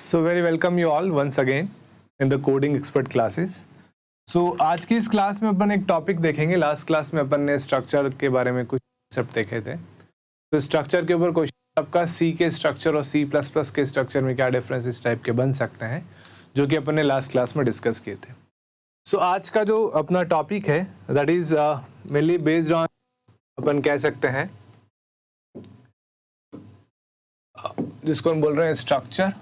So very welcome you all once again in the coding expert classes. So आज की इस class में अपन एक टॉपिक देखेंगे. लास्ट क्लास में अपन ने स्ट्रक्चर के बारे में कुछ कॉन्सेप्ट देखे थे. तो स्ट्रक्चर के ऊपर क्वेश्चन आपका सी के स्ट्रक्चर और सी प्लस प्लस के स्ट्रक्चर में क्या डिफरेंस इस टाइप के बन सकते हैं, जो कि अपन ने लास्ट क्लास में डिस्कस किए थे. सो आज का जो अपना टॉपिक है that is mainly based on, अपन कह सकते हैं जिसको हम बोल रहे हैं स्ट्रक्चर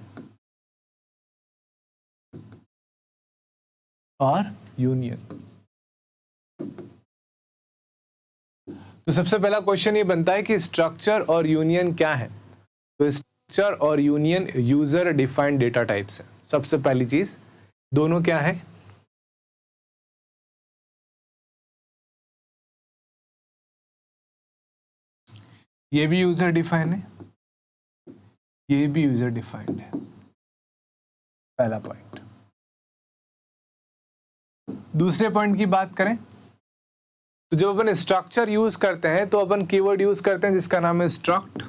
और यूनियन. तो सबसे पहला क्वेश्चन ये बनता है कि स्ट्रक्चर और यूनियन क्या है. तो स्ट्रक्चर और union user defined data types है. सबसे पहली चीज, दोनों क्या है? ये भी यूजर डिफाइंड है, ये भी यूजर डिफाइंड है. पहला पॉइंट. दूसरे पॉइंट की बात करें तो जब अपन स्ट्रक्चर यूज करते हैं तो अपन कीवर्ड यूज करते हैं जिसका नाम है स्ट्रक्ट,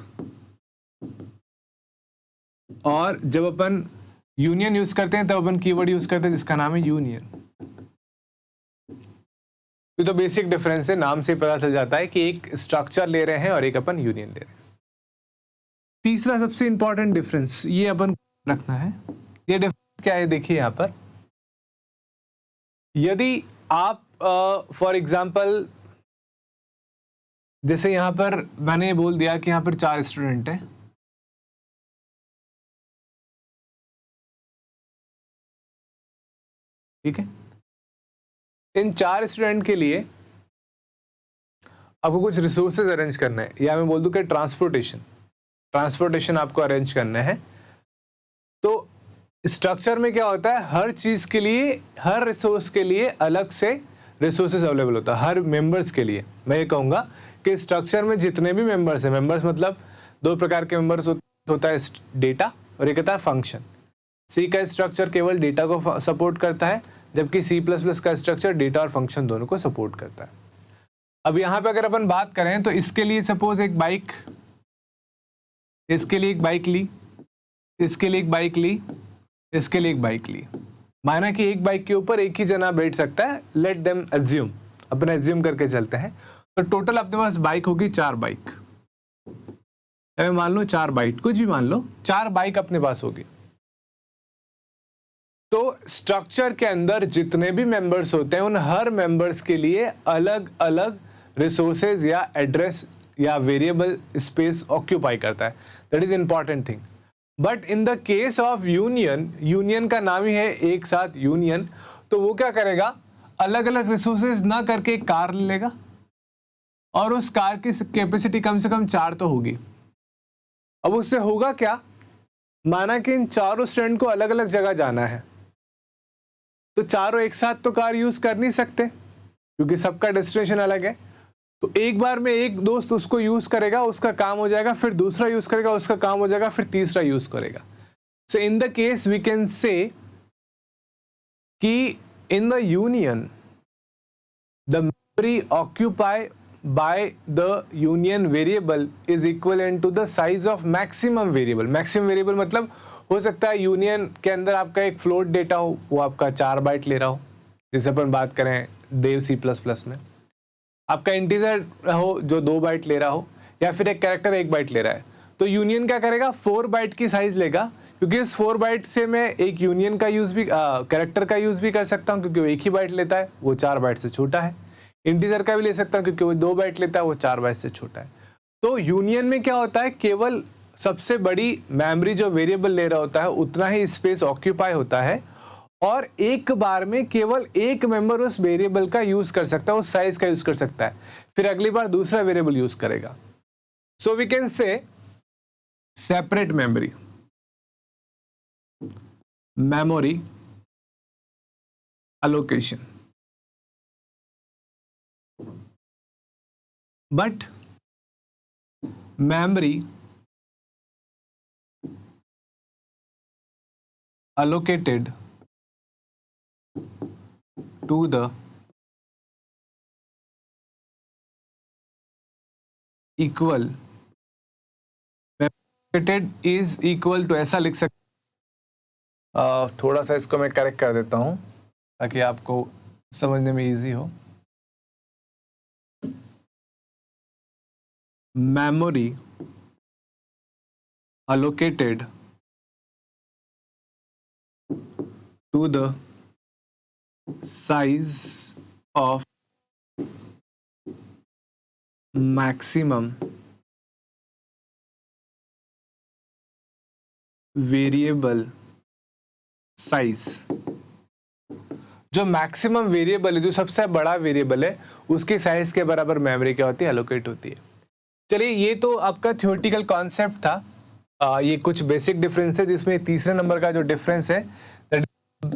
और जब अपन यूनियन यूज करते हैं तब अपन कीवर्ड यूज करते हैं जिसका नाम है यूनियन. तो बेसिक डिफरेंस है, नाम से पता चल जाता है कि एक स्ट्रक्चर ले रहे हैं और एक अपन यूनियन ले रहे हैं. तीसरा सबसे इंपॉर्टेंट डिफरेंस ये अपन रखना है. ये डिफरेंस क्या है, देखिए यहां पर. यदि आप फॉर एग्जाम्पल, जैसे यहां पर मैंने बोल दिया कि यहां पर 4 स्टूडेंट हैं, ठीक है. इन 4 स्टूडेंट के लिए आपको कुछ रिसोर्सेज अरेंज करना है, या मैं बोल दूं कि ट्रांसपोर्टेशन आपको अरेंज करना है. तो स्ट्रक्चर में क्या होता है, हर चीज के लिए, हर रिसोर्स के लिए अलग से रिसोर्सेज अवेलेबल होता है. हर मेंबर्स के लिए मैं ये कहूंगा कि स्ट्रक्चर में जितने भी मेंबर्स हैं, मेंबर्स मतलब 2 प्रकार के मेंबर्स होता है, डेटा और एक होता है फंक्शन. सी का स्ट्रक्चर केवल डेटा को सपोर्ट करता है, जबकि सी प्लस प्लस का स्ट्रक्चर डेटा और फंक्शन दोनों को सपोर्ट करता है. अब यहाँ पे अगर अपन बात करें तो इसके लिए सपोज एक बाइक, इसके लिए एक बाइक ली, इसके लिए एक बाइक ली, इसके लिए एक बाइक ली. माना कि एक बाइक के ऊपर एक ही जना बैठ सकता है. लेट देम एज्यूम, अपन एज्यूम करके चलते हैं. तो टोटल अपने पास बाइक होगी 4 बाइक. मान लो 4 बाइक, कुछ भी मान लो, 4 बाइक अपने पास होगी. तो स्ट्रक्चर के अंदर जितने भी मेंबर्स होते हैं उन हर मेंबर्स के लिए अलग अलग रिसोर्सेज या एड्रेस या वेरिएबल स्पेस ऑक्यूपाई करता है. That is important thing. But in the case of union, union का नाम ही है एक साथ यूनियन, तो वो क्या करेगा, अलग अलग रिसोर्सेज ना करके एक कार ले लेगा, और उस कार की कैपेसिटी कम से कम 4 तो होगी. अब उससे होगा क्या, माना कि इन चारों स्टूडेंट को अलग अलग जगह जाना है, तो चारों एक साथ तो कार यूज कर नहीं सकते क्योंकि सबका डेस्टिनेशन अलग है. तो एक बार में एक दोस्त उसको यूज करेगा, उसका काम हो जाएगा, फिर दूसरा यूज करेगा, उसका काम हो जाएगा, फिर तीसरा यूज करेगा. So in the case we can say कि in the union the memory occupy by the union variable is equal to the size of maximum variable. Maximum variable मतलब हो सकता है यूनियन के अंदर आपका एक फ्लोट डेटा हो, वो आपका 4 बाइट ले रहा हो, जैसे अपन बात करें देव सी प्लस प्लस में. आपका इंटीजर हो जो 2 बाइट ले रहा हो, या फिर एक कैरेक्टर 1 बाइट ले रहा है. तो यूनियन क्या करेगा, 4 बाइट की साइज लेगा, क्योंकि इस 4 बाइट से मैं एक यूनियन का यूज भी, कैरेक्टर का यूज भी कर सकता हूँ क्योंकि वो 1 ही बाइट लेता है, वो 4 बाइट से छोटा है. इंटीजर का भी ले सकता हूँ क्योंकि वो 2 बाइट लेता है, वो 4 बाइट से छोटा है. तो यूनियन में क्या होता है, केवल सबसे बड़ी मेमोरी जो वेरिएबल ले रहा होता है उतना ही स्पेस ऑक्यूपाई होता है, और एक बार में केवल एक मेंबर उस वेरिएबल का यूज कर सकता है, उस साइज का यूज कर सकता है, फिर अगली बार दूसरा वेरिएबल यूज करेगा. So we can say separate memory, memory allocation, but memory allocated to the equal allocated is equal to, ऐसा लिख सकते थोड़ा सा इसको मैं करेक्ट कर देता हूँ ताकि आपको समझने में इजी हो. Memory allocated to the size of maximum variable size. जो मैक्सिमम वेरिएबल है, जो सबसे बड़ा वेरिएबल है, उसकी साइज के बराबर मेमोरी क्या होती है, एलोकेट होती है. चलिए, ये तो आपका थ्योरेटिकल कॉन्सेप्ट था. ये कुछ बेसिक डिफरेंस थे, जिसमें तीसरे नंबर का जो डिफरेंस है, that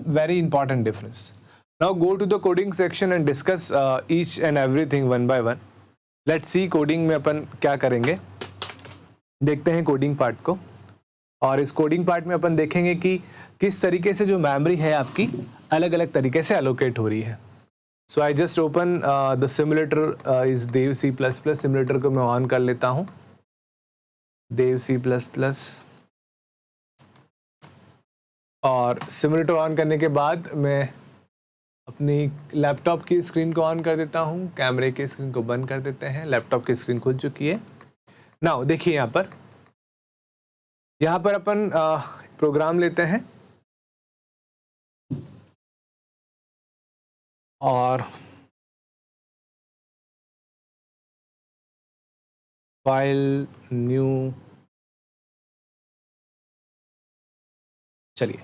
very important difference. Now go to the coding section and discuss each and everything one by one. Let's see coding में अपन क्या करेंगे. देखते हैं कोडिंग पार्ट को. और इस कोडिंग पार्ट में अपन देखेंगे कि किस तरीके से जो मेमोरी है आपकी अलग अलग तरीके से एलोकेट हो रही है. So I just open the simulator is Dev C plus plus. Simulator को मैं ऑन कर लेता हूँ. Dev C plus plus. और सिमुलेटर ऑन करने के बाद मैं अपनी लैपटॉप की स्क्रीन को ऑन कर देता हूँ. कैमरे की स्क्रीन को बंद कर देते हैं. लैपटॉप की स्क्रीन खुल चुकी है. नाउ देखिए, यहाँ पर अपन प्रोग्राम लेते हैं और फाइल न्यू. चलिए,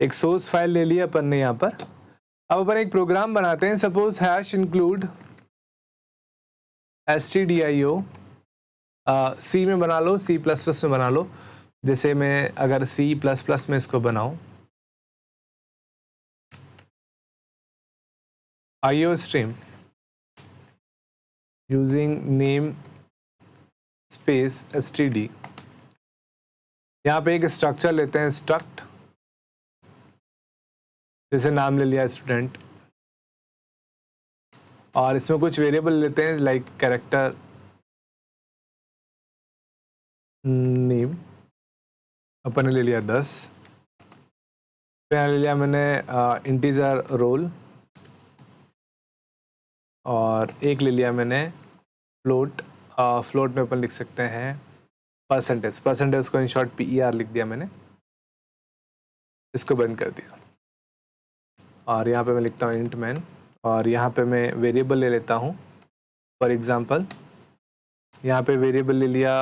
एक सोर्स फाइल ले लिया अपन ने यहाँ पर. अब अपन एक प्रोग्राम बनाते हैं. Suppose hash include stdio. सी में बना लो, सी प्लस प्लस में बना लो. जैसे मैं अगर सी प्लस प्लस में इसको बनाऊं, IO stream using name space std. यहाँ पे एक स्ट्रक्चर लेते हैं, स्ट्रक्ट. जैसे नाम ले लिया स्टूडेंट, और इसमें कुछ वेरिएबल लेते हैं लाइक कैरेक्टर नेम. अपन ने ले लिया 10. फिर ले लिया मैंने इंटीजर रोल, और एक ले लिया मैंने फ्लोट. फ्लोट में अपन लिख सकते हैं परसेंटेज. परसेंटेज को इन शॉर्ट PER लिख दिया मैंने. इसको बंद कर दिया. और यहाँ पे मैं लिखता हूँ इंट मैन. और यहाँ पे मैं वेरिएबल ले लेता हूँ. फॉर एग्जांपल यहाँ पे वेरिएबल ले लिया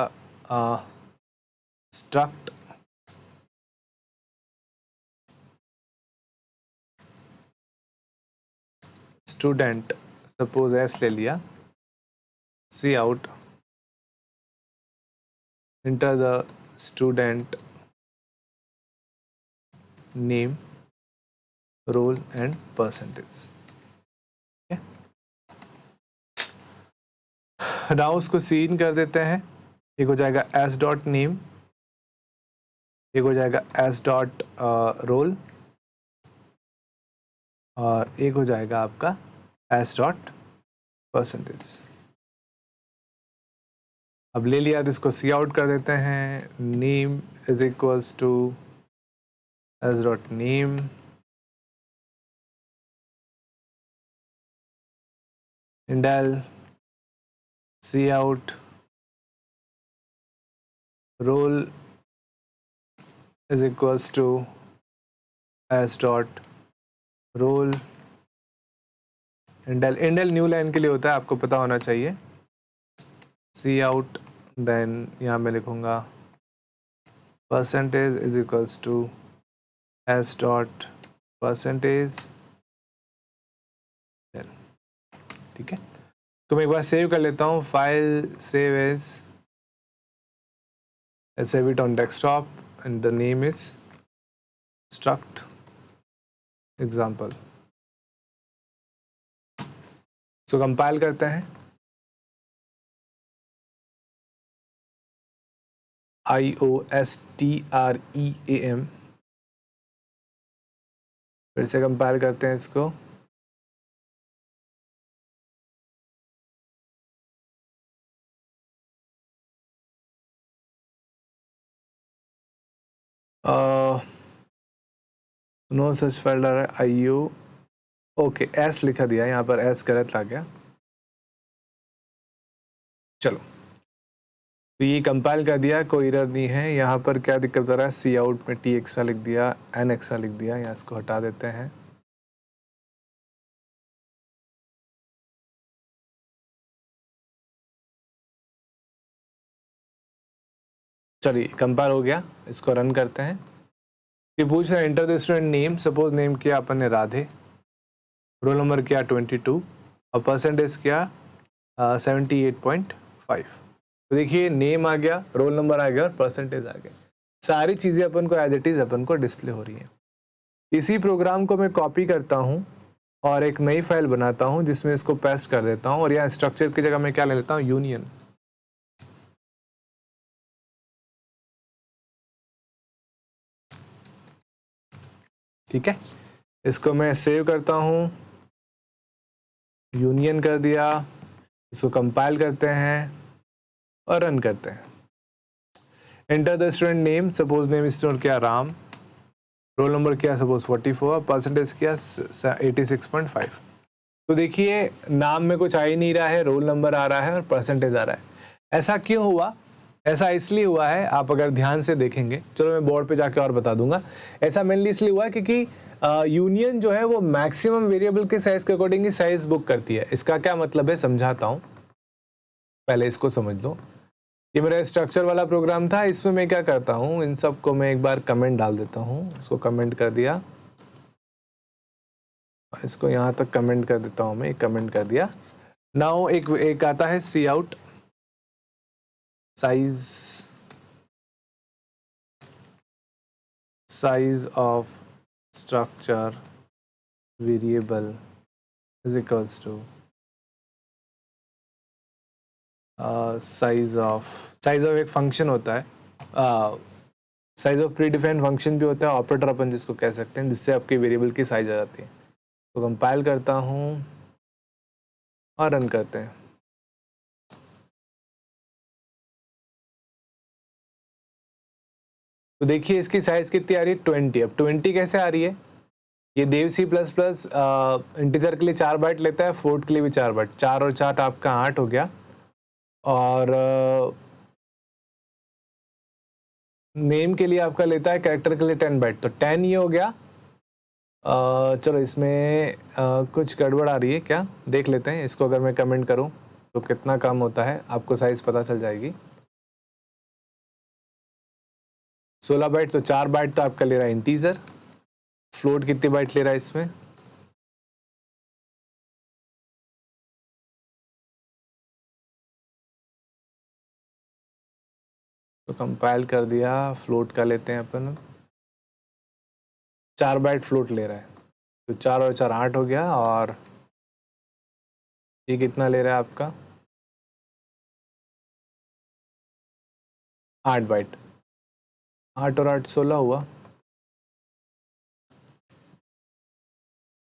स्ट्रक्ट स्टूडेंट. सपोज एस ले लिया. सी out, enter the student name, role and percentage. okay? now उसको सीन कर देते हैं. एक हो जाएगा s डॉट नेम, एक हो जाएगा s डॉट रोल, और एक हो जाएगा आपका s डॉट परसेंटेज. अब ले लिया तो इसको सी आउट कर देते हैं. Name is equals to s dot name, indel c out role is equals to s dot role. Endl new line के लिए होता है, आपको पता होना चाहिए. सी आउट, देन यहाँ मैं लिखूँगा percentage is equals to s dot percentage. ठीक है, तो मैं एक बार सेव कर लेता हूँ. File save as, save it on desktop and the name is struct example. so compile करते हैं. IOSTREAM. फिर से कंपाइल करते हैं इसको. No such file IO, okay एस लिखा दिया, यहाँ पर एस गलत आ गया। चलो, तो ये कंपाइल कर दिया, कोई एरर नहीं है। यहाँ पर क्या दिक्कत हो रहा है, सी आउट में टी एक्स्ट्रा लिख दिया, एन एक्स्ट्रा लिख दिया, यहाँ इसको हटा देते हैं। चलिए कंपाइल हो गया, इसको रन करते हैं। ये पूछ रहा है enter the student name, suppose name किया अपन ने राधे, रोल नंबर किया 22 और परसेंटेज किया 78.5। तो देखिए नेम आ गया, रोल नंबर आ गया और परसेंटेज आ गया। सारी चीज़ें अपन को एज इट इज़ अपन को डिस्प्ले हो रही है। इसी प्रोग्राम को मैं कॉपी करता हूँ और एक नई फाइल बनाता हूँ जिसमें इसको पेस्ट कर देता हूँ, और यहाँ स्ट्रक्चर की जगह मैं क्या ले लेता हूँ, यूनियन। ठीक है, इसको मैं सेव करता हूँ, यूनियन कर दिया, इसको कंपाइल करते हैं और रन करते हैं। Enter the student name, suppose name student क्या राम, रोल नंबर किया सपोज 44, परसेंटेज किया 86.5। तो देखिए नाम में कुछ आ ही नहीं रहा है, रोल नंबर आ रहा है और परसेंटेज आ रहा है। ऐसा क्यों हुआ? ऐसा इसलिए हुआ है, आप अगर ध्यान से देखेंगे, चलो मैं बोर्ड पे जाके और बता दूंगा। ऐसा मेनली इसलिए हुआ है क्योंकि यूनियन जो है वो मैक्सिमम वेरिएबल के साइज के अकॉर्डिंग ही साइज बुक करती है। इसका क्या मतलब है समझाता हूँ, पहले इसको समझ लो। ये मेरा स्ट्रक्चर वाला प्रोग्राम था, इसमें मैं क्या करता हूँ, इन सब को मैं एक बार कमेंट डाल देता हूँ। इसको कमेंट कर दिया, इसको यहाँ तक कमेंट कर देता हूँ मैं, एक कमेंट कर दिया। नाउ एक आता है C out size of structure variable is equals to size of एक फंक्शन होता है, size of predefined function भी होता है, ऑपरेटर अपन जिसको कह सकते हैं, जिससे आपकी वेरिएबल की साइज आ जाती है। तो कंपाइल करता हूँ और रन करते हैं। तो देखिए इसकी साइज कितनी आ रही है, 20। अब 20 कैसे आ रही है, ये देव C++ इंटीजर के लिए 4 बाइट लेता है, फ्लोट के लिए भी 4 बाइट, 4 और 4 आपका 8 हो गया, और नेम के लिए आपका लेता है कैरेक्टर के लिए 10 बाइट, तो 10 ये हो गया। चलो इसमें कुछ गड़बड़ आ रही है क्या, देख लेते हैं। इसको अगर मैं कमेंट करूं तो कितना काम होता है, आपको साइज पता चल जाएगी। 16 बाइट, तो 4 बाइट तो आपका ले रहा है इंटीजर। फ्लोट कितनी बाइट ले रहा है इसमें, तो कंपाइल कर दिया, फ्लोट का लेते हैं अपन, 4 बाइट फ्लोट ले रहा है, तो 4 और 4 8 हो गया, और ये कितना ले रहा है आपका 8 बाइट, 8 और 8 16 हुआ,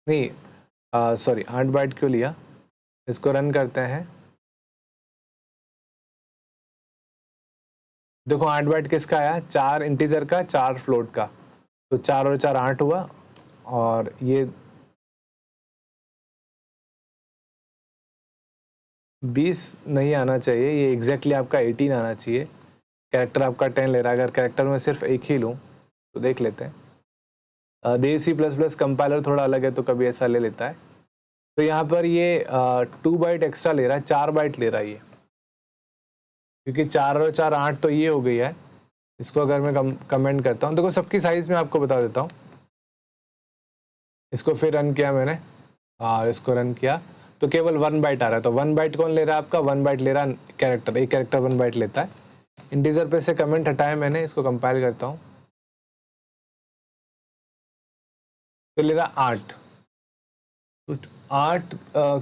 नहीं सॉरी 8 बाइट क्यों लिया। इसको रन करते हैं, देखो 8 बाइट किसका आया, 4 इंटीजर का 4 फ्लोट का, तो 4 और 4 8 हुआ, और ये 20 नहीं आना चाहिए, ये एग्जैक्टली आपका 18 आना चाहिए। कैरेक्टर आपका 10 ले रहा है, अगर कैरेक्टर में सिर्फ एक ही लूँ तो देख लेते हैं। देव C++ कंपाइलर थोड़ा अलग है, तो कभी ऐसा ले लेता है। तो यहाँ पर ये 2 बाइट एक्स्ट्रा ले रहा है, 4 बाइट ले रहा है ये, क्योंकि 4 और 4 8 तो ये हो गई है। इसको अगर मैं कमेंट करता हूँ, देखो सबकी साइज में आपको बता देता हूँ। इसको फिर रन किया मैंने, और इसको रन किया तो केवल 1 बाइट आ रहा है। तो 1 बाइट कौन ले रहा है आपका, 1 बाइट ले रहा है कैरेक्टर, एक कैरेक्टर 1 बाइट लेता है। इंटीजर पे से कमेंट हटाया मैंने, इसको कंपाइल करता हूँ, तो ले रहा 8। तो 8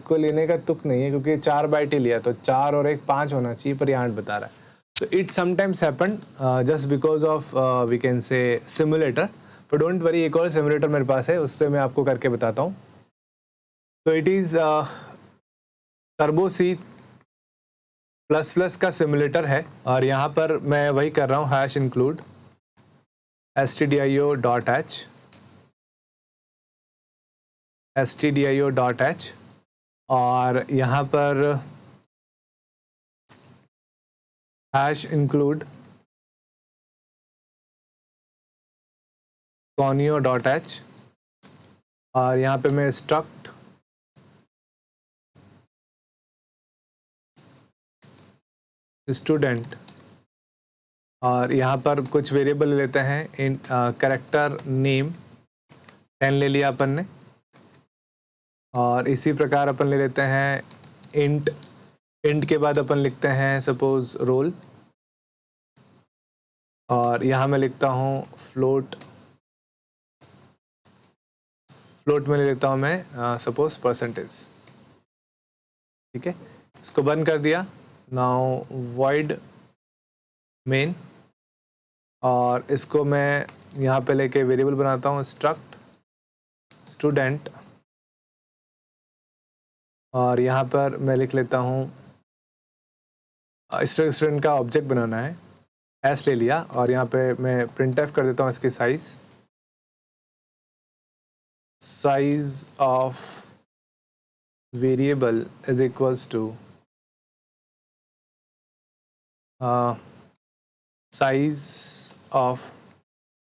को लेने का तुक नहीं है, क्योंकि 4 बाइट ही लिया, तो 4 और 1 5 होना चाहिए, पर ये 8 बता रहा है। तो it sometimes happen just because of we can say simulator, पर डोंट वरी, एक और सिमुलेटर मेरे पास है, उससे मैं आपको करके बताता हूँ। तो इट इज़ टर्बो C++ का सिमुलेटर है, और यहाँ पर मैं वही कर रहा हूँ, #include stdio.h, stdio.h और यहाँ पर हैश इंक्लूड conio.h और यहाँ पे मैं struct स्टूडेंट और यहाँ पर कुछ वेरिएबल लेते हैं इन कैरेक्टर नेम 10 ले लिया अपन ने और इसी प्रकार अपन ले लेते हैं इंट के बाद अपन लिखते हैं सपोज रोल और यहाँ मैं लिखता हूँ फ्लोट में ले लेता हूँ मैं सपोज परसेंटेज। ठीक है, इसको बंद कर दिया। नाउ void मेन और इसको मैं यहाँ पे लेके वेरिएबल बनाता हूँ struct स्टूडेंट और यहाँ पर मैं लिख लेता हूँ स्टूडेंट का ऑब्जेक्ट बनाना है, एस ले लिया और यहाँ पे मैं printf कर देता हूँ इसकी size of variable is equals to size of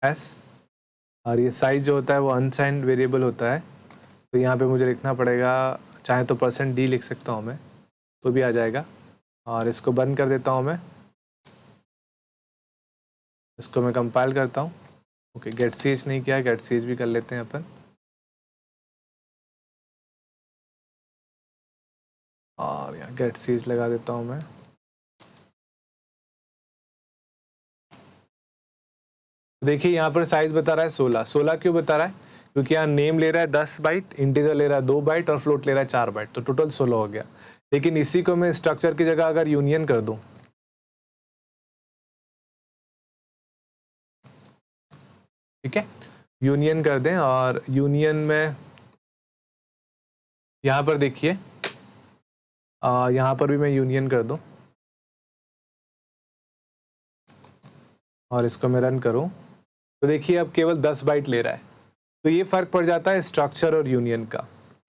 S और ये साइज जो होता है वो अनसाइंड वेरिएबल होता है तो यहाँ पे मुझे लिखना पड़ेगा, चाहे तो %d लिख सकता हूँ मैं तो भी आ जाएगा और इसको बंद कर देता हूँ मैं। इसको मैं कंपाइल करता हूँ। ओके, गेट ch नहीं किया, गेट ch भी कर लेते हैं अपन और यहाँ गेट ch लगा देता हूँ मैं। देखिए यहाँ पर साइज बता रहा है 16 क्यों बता रहा है? क्योंकि यहाँ नेम ले रहा है 10 बाइट, इंटीजर ले रहा है 2 बाइट और फ्लोट ले रहा है 4 बाइट, तो टोटल 16 हो गया। लेकिन इसी को मैं स्ट्रक्चर की जगह अगर यूनियन कर दूं, ठीक है, यूनियन कर दें और यूनियन में यहाँ पर देखिए यहाँ पर भी मैं यूनियन कर दूं और इसको मैं रन करूं तो देखिए अब केवल 10 बाइट ले रहा है। तो ये फर्क पड़ जाता है स्ट्रक्चर और यूनियन का।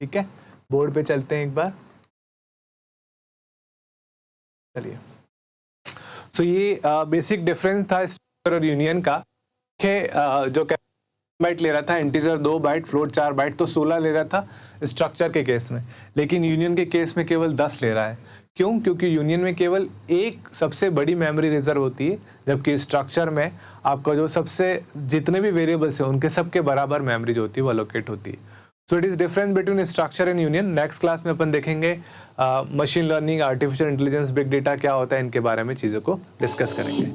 ठीक है, बोर्ड पे चलते हैं एक बार, चलिए। सो ये बेसिक डिफरेंस था स्ट्रक्चर और यूनियन का। जो बाइट ले रहा था इंटीजर 2 बाइट, फ्लोट 4 बाइट, तो 16 ले रहा था स्ट्रक्चर के केस में, लेकिन यूनियन के केस में केवल 10 ले रहा है। क्यों? क्योंकि यूनियन में केवल एक सबसे बड़ी मेमोरी रिजर्व होती है, जबकि स्ट्रक्चर में आपका जो सबसे जितने भी वेरिएबल्स हैं उनके सबके बराबर मेमोरी जो होती है वो अलोकेट होती है। So it is difference between structure and union. Next class में अपन देखेंगे machine learning, artificial intelligence, big data क्या होता है, इनके बारे में चीज़ों को डिस्कस करेंगे।